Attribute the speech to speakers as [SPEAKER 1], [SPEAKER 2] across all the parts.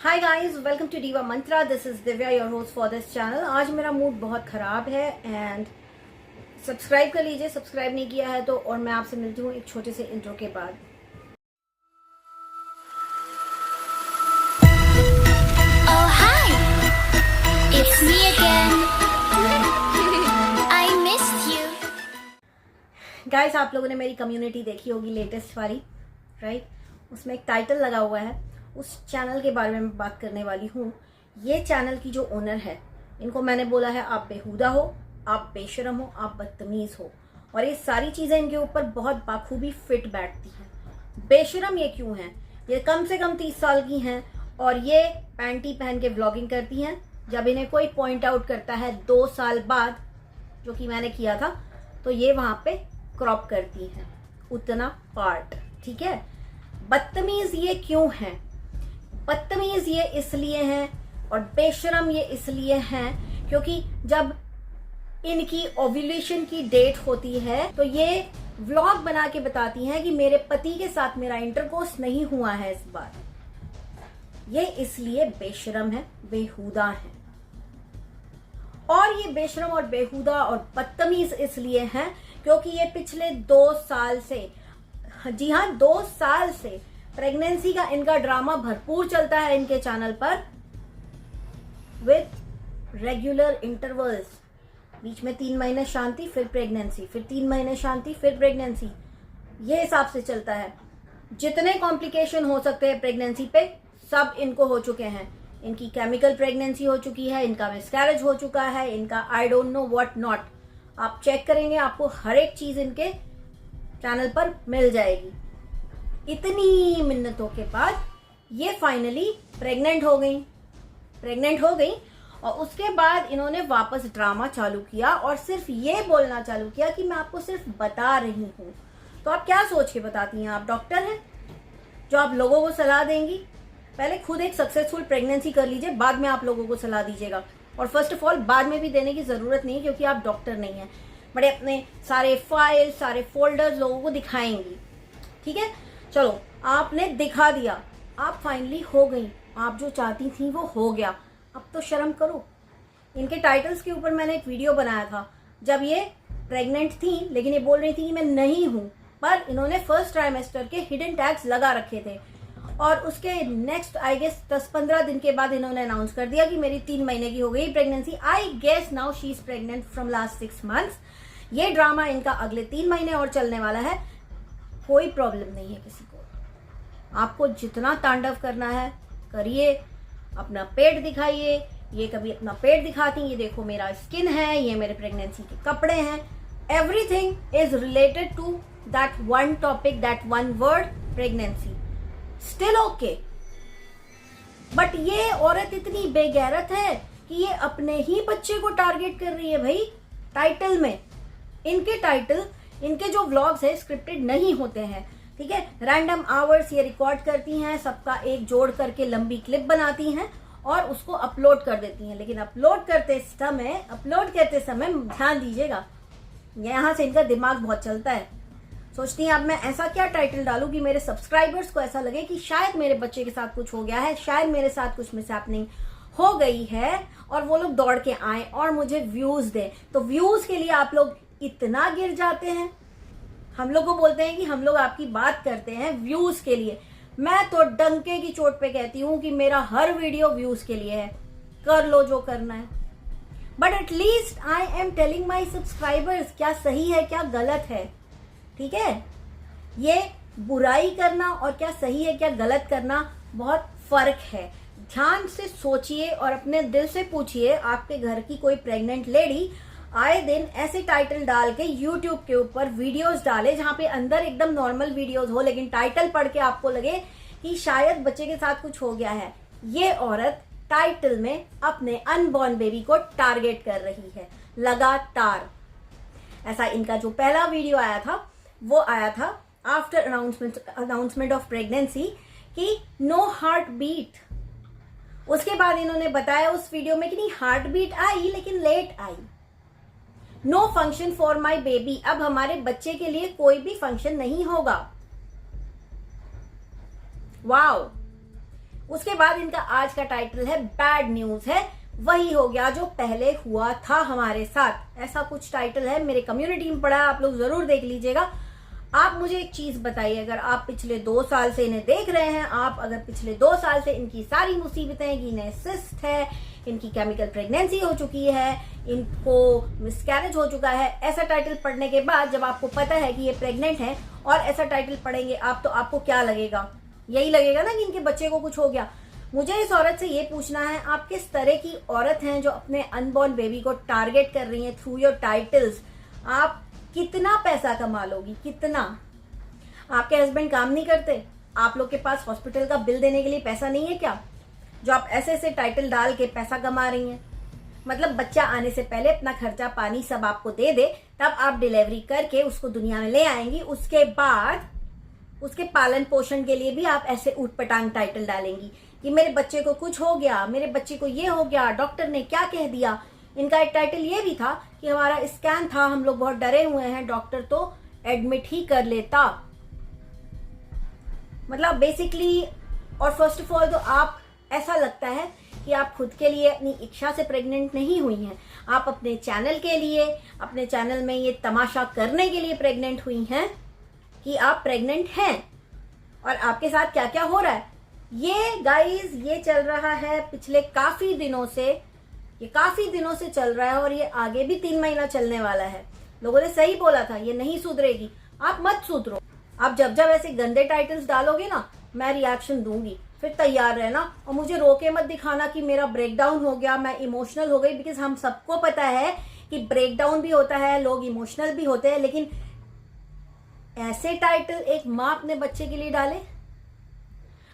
[SPEAKER 1] Hi guys, welcome to Diva Mantra. This is Divya, your host for this channel. आज मेरा mood बहुत खराब है एंड सब्सक्राइब कर लीजिए, सब्सक्राइब नहीं किया है तो। और मैं आपसे मिलती हूँ एक छोटे से इंट्रो के बाद।
[SPEAKER 2] Oh hi, it's me again. I missed you.
[SPEAKER 1] Guys, आप लोगों ने मेरी कम्युनिटी देखी होगी, लेटेस्ट वाली, राइट? उसमें एक टाइटल लगा हुआ है। उस चैनल के बारे में मैं बात करने वाली हूँ। ये चैनल की जो ओनर है, इनको मैंने बोला है आप बेहुदा हो, आप बेशरम हो, आप बदतमीज हो। और ये सारी चीजें इनके ऊपर बहुत बाखूबी फिट बैठती हैं। बेशरम ये क्यों हैं? ये कम से कम 30 साल की हैं और ये पैंटी पहन के व्लॉगिंग करती हैं। जब इन्हें कोई पॉइंट आउट करता है 2 साल बाद, जो कि मैंने किया था, तो ये वहां पे क्रॉप करती हैं उतना पार्ट। ठीक है, बदतमीज ये क्यों हैं? बदतमीज ये इसलिए हैं और बेशरम ये इसलिए हैं क्योंकि जब इनकी ओव्यूलेशन की डेट होती है तो ये व्लॉग बना के बताती हैं कि मेरे पति के साथ मेरा इंटरकोर्स नहीं हुआ है इस बार। ये इसलिए बेशरम है, बेहुदा है। और ये बेशरम और बेहुदा और बदतमीज इसलिए हैं क्योंकि ये पिछले 2 साल से, जी हाँ 2 साल से प्रेगनेंसी का इनका ड्रामा भरपूर चलता है इनके चैनल पर, विथ रेगुलर इंटरवल्स। बीच में 3 महीने शांति, फिर प्रेगनेंसी, फिर 3 महीने शांति, फिर प्रेगनेंसी। ये हिसाब से चलता है। जितने कॉम्प्लिकेशन हो सकते हैं प्रेगनेंसी पे, सब इनको हो चुके हैं। इनकी केमिकल प्रेगनेंसी हो चुकी है, इनका मिसकैरेज हो चुका है, इनका I don't know what not. आप चेक करेंगे, आपको हर एक चीज इनके चैनल पर मिल जाएगी। इतनी मिन्नतों के बाद ये फाइनली प्रेग्नेंट हो गई और उसके बाद इन्होंने वापस ड्रामा चालू किया और सिर्फ ये बोलना चालू किया कि मैं आपको सिर्फ बता रही हूँ। तो आप क्या सोच के बताती हैं? आप डॉक्टर हैं जो आप लोगों को सलाह देंगी? पहले खुद एक सक्सेसफुल प्रेगनेंसी कर लीजिए, बाद में आप लोगों को सलाह दीजिएगा। और फर्स्ट ऑफ ऑल, बाद में भी देने की जरूरत नहीं क्योंकि आप डॉक्टर नहीं है। बड़े अपने सारे फाइल, सारे फोल्डर्स लोगों को दिखाएंगी। ठीक है, चलो आपने दिखा दिया, आप फाइनली हो गई, आप जो चाहती थी वो हो गया। अब तो शर्म करो। इनके टाइटल्स के ऊपर मैंने एक वीडियो बनाया था जब ये प्रेग्नेंट थी, लेकिन ये बोल रही थी कि मैं नहीं हूं, पर इन्होंने फर्स्ट ट्राइमेस्टर के हिडन टैग्स लगा रखे थे। और उसके नेक्स्ट आई गेस 10-15 दिन के बाद इन्होंने अनाउंस कर दिया कि मेरी 3 महीने की हो गई pregnancy. I guess now she is pregnant from last 6 months. ये ड्रामा इनका अगले 3 महीने और चलने वाला है। कोई प्रॉब्लम नहीं है किसी को। आपको जितना तांडव करना है करिए, अपना पेट दिखाइए। ये कभी अपना पेट दिखाती, ये देखो मेरा स्किन है, ये मेरे प्रेगनेंसी के कपड़े हैं। Everything is related to that one topic, that one word, pregnancy. Still okay. But ये औरत इतनी बेगैरत है कि ये अपने ही बच्चे को टारगेट कर रही है। भाई, टाइटल में इनके टाइटल, इनके जो व्लॉग्स है स्क्रिप्टेड नहीं होते हैं। ठीक है, रैंडम आवर्स ये रिकॉर्ड करती हैं, सबका एक जोड़ करके लंबी क्लिप बनाती हैं और उसको अपलोड कर देती हैं। लेकिन अपलोड करते समय ध्यान दीजिएगा, यहां से इनका दिमाग बहुत चलता है। सोचती हैं अब मैं ऐसा क्या टाइटल डालूं कि मेरे सब्सक्राइबर्स को ऐसा लगे कि शायद मेरे बच्चे के साथ कुछ हो गया है, शायद मेरे साथ कुछ मिसहैपनिंग हो गई है और वो लोग दौड़ के आए और मुझे व्यूज दें। तो व्यूज के लिए आप लोग इतना गिर जाते हैं। हम लोग को बोलते हैं कि हम लोग आपकी बात करते हैं व्यूज के लिए। मैं तो डंके की चोट पे कहती हूं कि मेरा हर वीडियो व्यूज के लिए है। कर लो जो करना है, but at least I am telling my subscribers क्या सही है क्या गलत है। ठीक है, ये बुराई करना और क्या सही है क्या गलत करना बहुत फर्क है। ध्यान से सोचिए और अपने दिल से पूछिए, आपके घर की कोई प्रेग्नेंट लेडी आए दिन ऐसे टाइटल डाल के YouTube के ऊपर वीडियोस डाले जहां पे अंदर एकदम नॉर्मल वीडियोस हो, लेकिन टाइटल पढ़ के आपको लगे कि शायद बच्चे के साथ कुछ हो गया है। ये औरत टाइटल में अपने अनबॉर्न बेबी को टारगेट कर रही है लगातार। ऐसा इनका जो पहला वीडियो आया था वो आया था आफ्टर अनाउंसमेंट ऑफ प्रेगनेंसी कि नो हार्ट बीट। उसके बाद इन्होंने बताया उस वीडियो में कि नहीं, हार्ट बीट आई लेकिन लेट आई। No function for my baby, अब हमारे बच्चे के लिए कोई भी फंक्शन नहीं होगा। वाओ, उसके बाद इनका आज का टाइटल है बैड न्यूज है, वही हो गया जो पहले हुआ था हमारे साथ। ऐसा कुछ टाइटल है, मेरे कम्युनिटी में पड़ा है, आप लोग जरूर देख लीजिएगा। आप मुझे एक चीज बताइए, अगर आप पिछले 2 साल से इन्हें देख रहे हैं, आप अगर पिछले 2 साल से इनकी सारी मुसीबतें, इन्हें सिस्ट है, इनकी केमिकल प्रेगनेंसी हो चुकी है, इनको मिसकैरेज हो चुका है, ऐसा टाइटल पढ़ने के बाद जब आपको पता है कि ये प्रेग्नेंट है और ऐसा टाइटल पढ़ेंगे आप, तो आपको क्या लगेगा? यही लगेगा ना कि इनके बच्चे को कुछ हो गया। मुझे इस औरत से ये पूछना है, आप किस तरह की औरत हैं जो अपने अनबॉर्न बेबी को टारगेट कर रही हैं थ्रू योर टाइटल्स? आप कितना पैसा कमा लोगी? कितना? आपके हस्बैंड काम नहीं करते? आप लोग के पास हॉस्पिटल का बिल देने के लिए पैसा नहीं है क्या, जो आप ऐसे ऐसे टाइटल डाल के पैसा कमा रही हैं? मतलब बच्चा आने से पहले अपना खर्चा पानी सब आपको दे दे, तब आप डिलीवरी करके उसको दुनिया में ले आएंगी, उसके बाद उसके पालन पोषण के लिए भी आप ऐसे ऊटपटांग टाइटल डालेंगी कि मेरे बच्चे को कुछ हो गया, मेरे बच्चे को ये हो गया, डॉक्टर ने क्या कह दिया। इनका एक टाइटल ये भी था कि हमारा स्कैन था, हम लोग बहुत डरे हुए हैं, डॉक्टर तो एडमिट ही कर लेता। मतलब बेसिकली, और फर्स्ट ऑफ ऑल तो आप, ऐसा लगता है कि आप खुद के लिए अपनी इच्छा से प्रेग्नेंट नहीं हुई हैं, आप अपने चैनल के लिए, अपने चैनल में ये तमाशा करने के लिए प्रेग्नेंट हुई हैं कि आप प्रेग्नेंट हैं। और आपके साथ क्या क्या हो रहा है ये गाइस, ये चल रहा है पिछले काफी दिनों से, ये काफी दिनों से चल रहा है और ये आगे भी 3 महीना चलने वाला है। लोगों ने सही बोला था, ये नहीं सुधरेगी। आप मत सुधरो, आप जब जब ऐसे गंदे टाइटल्स डालोगे ना, मैं रिएक्शन दूंगी, फिर तैयार रहना। और मुझे रोके मत दिखाना कि मेरा ब्रेकडाउन हो गया, मैं इमोशनल हो गई, बिकॉज हम सबको पता है कि ब्रेकडाउन भी होता है, लोग इमोशनल भी होते हैं, लेकिन ऐसे टाइटल एक माँ अपने बच्चे के लिए डाले,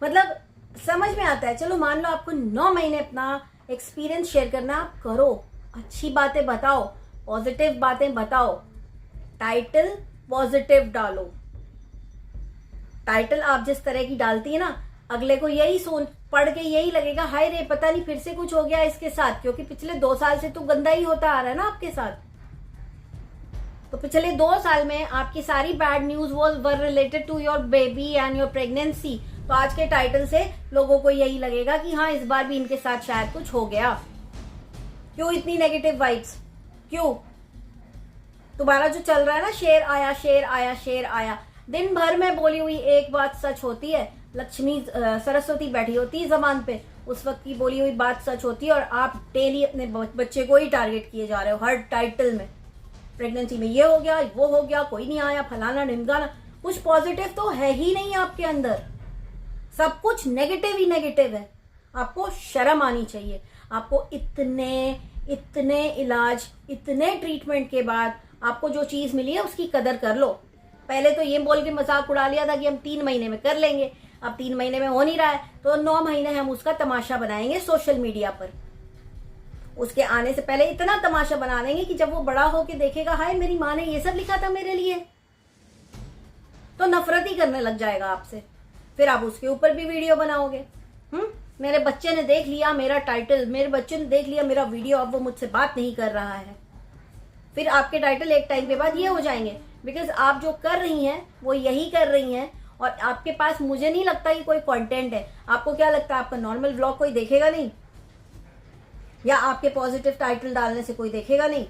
[SPEAKER 1] मतलब समझ में आता है। चलो मान लो आपको 9 महीने अपना एक्सपीरियंस शेयर करना, आप करो, अच्छी बातें बताओ, पॉजिटिव बातें बताओ, टाइटल पॉजिटिव डालो। टाइटल आप जिस तरह की डालती है ना, अगले को यही पढ़ के यही लगेगा, हाय रे पता नहीं फिर से कुछ हो गया इसके साथ, क्योंकि पिछले 2 साल से तो गंदा ही होता आ रहा है ना आपके साथ। तो पिछले 2 साल में आपकी सारी bad news were related to your baby and your pregnancy. तो आज के टाइटल से लोगों को यही लगेगा कि हाँ, इस बार भी इनके साथ शायद कुछ हो गया। क्यों इतनी नेगेटिव वाइब्स? क्यों? तुम्हारा जो चल रहा है ना, शेर आया शेर आया शेर आया, दिन भर में बोली हुई एक बात सच होती है। लक्ष्मी सरस्वती बैठी होती है जबान पे, उस वक्त की बोली हुई बात सच होती है, और आप डेली अपने बच्चे को ही टारगेट किए जा रहे हो हर टाइटल में। प्रेगनेंसी में ये हो गया, वो हो गया, कोई नहीं आया, फलाना ढिमकाना। कुछ पॉजिटिव तो है ही नहीं आपके अंदर, सब कुछ नेगेटिव ही नेगेटिव है। आपको शर्म आनी चाहिए। आपको इतने इलाज, इतने ट्रीटमेंट के बाद आपको जो चीज मिली है उसकी कदर कर लो। पहले तो ये बोल के मजाक उड़ा लिया था कि हम 3 महीने में कर लेंगे, अब 3 महीने में हो नहीं रहा है, तो 9 महीने हम उसका तमाशा बनाएंगे सोशल मीडिया पर। उसके आने से पहले इतना तमाशा बना देंगे कि जब वो बड़ा होके देखेगा, हाय मेरी माँ ने ये सब लिखा था मेरे लिए, तो नफरत ही करने लग जाएगा आपसे। फिर आप उसके ऊपर भी वीडियो बनाओगे। मेरे बच्चे ने देख लिया मेरा टाइटल, मेरे बच्चे ने देख लिया मेरा वीडियो, अब वो मुझसे बात नहीं कर रहा है। फिर आपके टाइटल एक टाइम के बाद ये हो जाएंगे, बिकॉज आप जो कर रही हैं वो यही कर रही हैं, और आपके पास मुझे नहीं लगता कि कोई कंटेंट है। आपको क्या लगता है आपका नॉर्मल व्लॉग कोई देखेगा नहीं, या आपके पॉजिटिव टाइटल डालने से कोई देखेगा नहीं?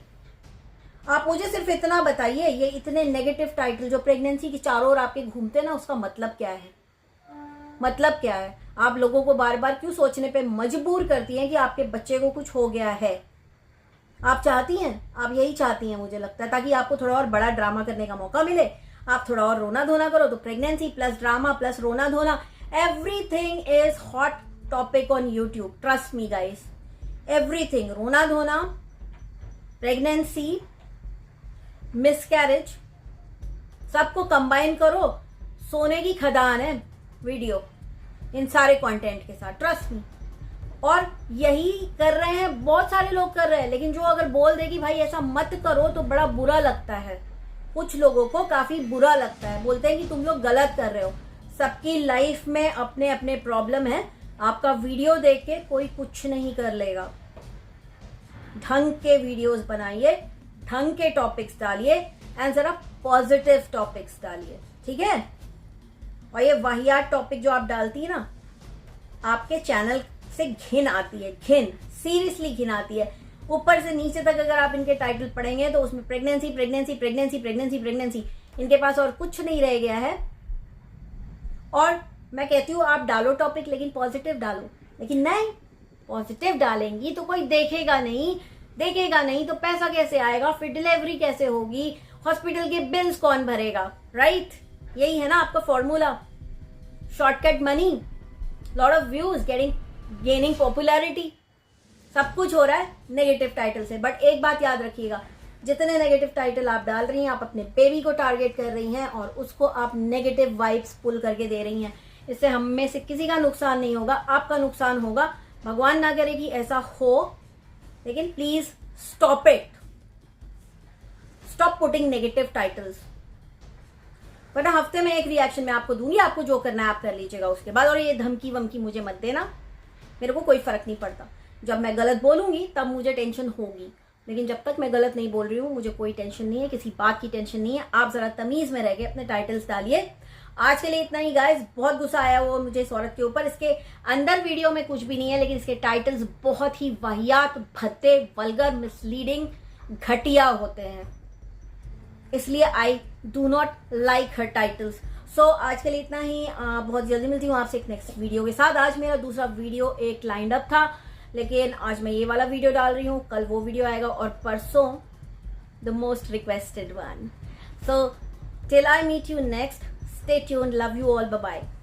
[SPEAKER 1] आप मुझे सिर्फ इतना बताइए, ये इतने नेगेटिव टाइटल जो प्रेगनेंसी के चारों ओर आपके घूमते ना, उसका मतलब क्या है? मतलब क्या है? आप लोगों को बार बार क्यों सोचने पे मजबूर करती हैं कि आपके बच्चे को कुछ हो गया है? आप चाहती हैं, आप यही चाहती हैं मुझे लगता है, ताकि आपको थोड़ा और बड़ा ड्रामा करने का मौका मिले, आप थोड़ा और रोना धोना करो। तो प्रेगनेंसी प्लस ड्रामा प्लस रोना धोना, everything is hot topic on YouTube, trust me guys. Everything, रोना धोना, प्रेगनेंसी, मिसकैरेज, सबको कंबाइन करो, सोने की खदान है वीडियो इन सारे कंटेंट के साथ, ट्रस्ट मी। और यही कर रहे हैं, बहुत सारे लोग कर रहे हैं, लेकिन जो अगर बोल दे कि भाई ऐसा मत करो तो बड़ा बुरा लगता है। कुछ लोगों को काफी बुरा लगता है, बोलते हैं कि तुम लोग गलत कर रहे हो। सबकी लाइफ में अपने अपने प्रॉब्लम है, आपका वीडियो देख के कोई कुछ नहीं कर लेगा। ढंग के वीडियोस बनाइए, ढंग के टॉपिक्स डालिए, एंड जरा पॉजिटिव टॉपिक्स डालिए, ठीक है? और ये वाहियात टॉपिक जो आप डालती है ना, आपके चैनल से घिन आती है, घिन, सीरियसली घिन आती है। ऊपर से नीचे तक अगर आप इनके टाइटल पढ़ेंगे तो उसमें pregnancy pregnancy pregnancy pregnancy pregnancy, इनके पास और कुछ नहीं रह गया है। और मैं कहती हूँ आप डालो टॉपिक, लेकिन पॉजिटिव डालो। लेकिन नहीं, पॉजिटिव डालेंगी तो कोई देखेगा नहीं तो पैसा कैसे आएगा, फिर डिलीवरी कैसे होगी, हॉस्पिटल के बिल्स कौन भरेगा, राइट? यही है ना आपका formula, shortcut money, lot of views, gaining popularity, सब कुछ हो रहा है नेगेटिव टाइटल से। बट एक बात याद रखिएगा, जितने नेगेटिव टाइटल आप डाल रही हैं, आप अपने बेबी को टारगेट कर रही हैं और उसको आप नेगेटिव वाइब्स पुल करके दे रही हैं। इससे हम में से किसी का नुकसान नहीं होगा, आपका नुकसान होगा। भगवान ना करे कि ऐसा हो, लेकिन please stop it, stop putting negative titles. वरना हफ्ते में एक रिएक्शन मैं आपको दूंगी, आपको जो करना है आप कर लीजिएगा उसके बाद। और ये धमकी वमकी मुझे मत देना, मेरे को कोई फर्क नहीं पड़ता। जब मैं गलत बोलूंगी तब मुझे टेंशन होगी, लेकिन जब तक मैं गलत नहीं बोल रही हूँ मुझे कोई टेंशन नहीं है, किसी बात की टेंशन नहीं है। आप जरा तमीज में रह के अपने टाइटल्स डालिए। आज के लिए इतना ही गाइस। बहुत गुस्सा आया वो मुझे इस औरत के ऊपर। इसके अंदर वीडियो में कुछ भी नहीं है, लेकिन इसके टाइटल्स बहुत ही वाहियात, भद्दे, वल्गर, मिसलीडिंग, घटिया होते हैं, इसलिए I do not like her titles. So आज के लिए इतना ही। बहुत जल्दी मिलती हूँ आपसे एक नेक्स्ट वीडियो के साथ। आज मेरा दूसरा वीडियो एक लाइंड अप था, लेकिन आज मैं ये वाला वीडियो डाल रही हूँ, कल वो वीडियो आएगा और परसों the most requested one. So till I meet you next, stay tuned, love you all, bye bye।